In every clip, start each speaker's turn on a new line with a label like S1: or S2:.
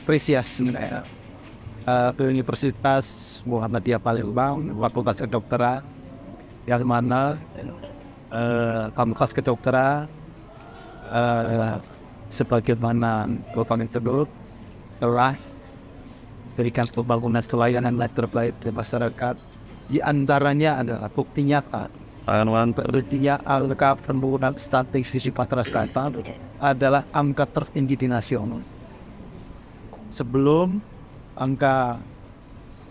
S1: apresiasi ke Universitas Muhammadiyah Palembang, Fakultas Kedokteran, yang mana Fakultas Kedokteran sebagaimana Bapak tersebut telah berikan pembangunan pelayanan terbaik di masyarakat. Di antaranya adalah bukti nyata. Buktinya angka pembangunan stunting di Sumatera Selatan adalah angka tertinggi di nasional. Sebelum angka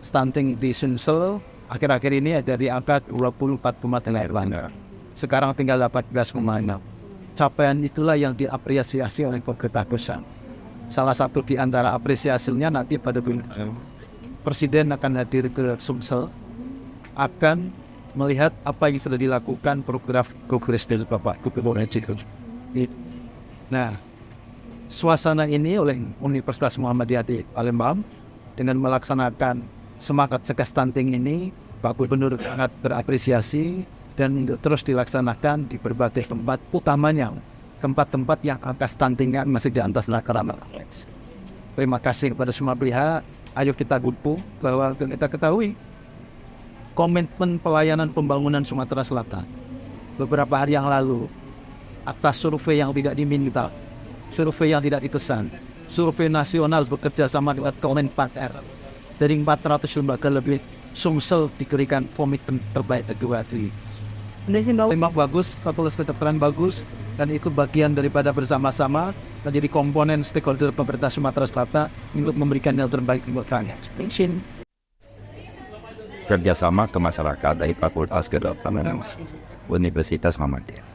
S1: stunting di Sumsel akhir-akhir ini ada di angka 24,8. Sekarang tinggal 18,6. Capaian itulah yang diapresiasi oleh pemerintah pusat. Salah satu di antara apresiasinya nanti pada bulan Presiden akan hadir ke Sumsel, akan melihat apa yang sudah dilakukan progres dari Bapak Gubernur Haji. Nah, suasana ini oleh Universitas Muhammadiyah di Palembang dengan melaksanakan semangat cegah stunting ini, Pak Gubernur sangat berapresiasi dan terus dilaksanakan di berbagai tempat, utamanya tempat-tempat yang angka stuntingnya masih di atas rata-rata. Terima kasih kepada semua pihak. Ayo kita dukung bahwa kita ketahui komitmen pelayanan pembangunan Sumatera Selatan beberapa hari yang lalu atas survei yang tidak diminta, survei yang tidak dipesan, survei nasional bekerja sama dengan Kemenpan R dari 400 lembaga lebih, Sumsel diberikan komitmen terbaik kedua ini. Memang bagus, Fakultas Kedokteran bagus, dan itu bagian daripada bersama-sama menjadi komponen stakeholder pemerintah Sumatera Selatan untuk memberikan yang terbaik untuk kalian.
S2: Kerjasama ke masyarakat dari Fakultas Kedokteran Universitas Muhammadiyah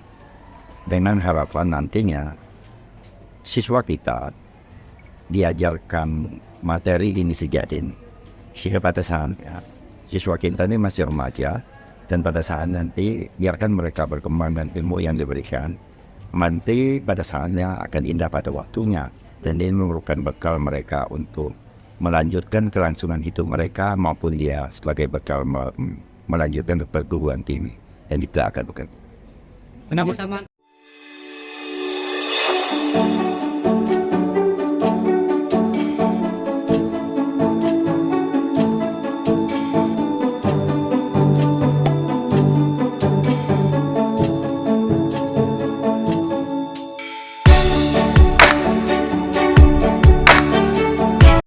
S2: dengan harapan nantinya siswa kita diajarkan materi ini sejadin sehingga pada saatnya siswa kita ini masih remaja dan pada saat nanti biarkan mereka berkembang dan ilmu yang diberikan nanti pada saatnya akan indah pada waktunya dan ini merupakan bekal mereka untuk melanjutkan kelangsungan hidup mereka maupun dia sebagai bekal melanjutkan perguruan tinggi yang kita akan bukan.
S1: Kenapa?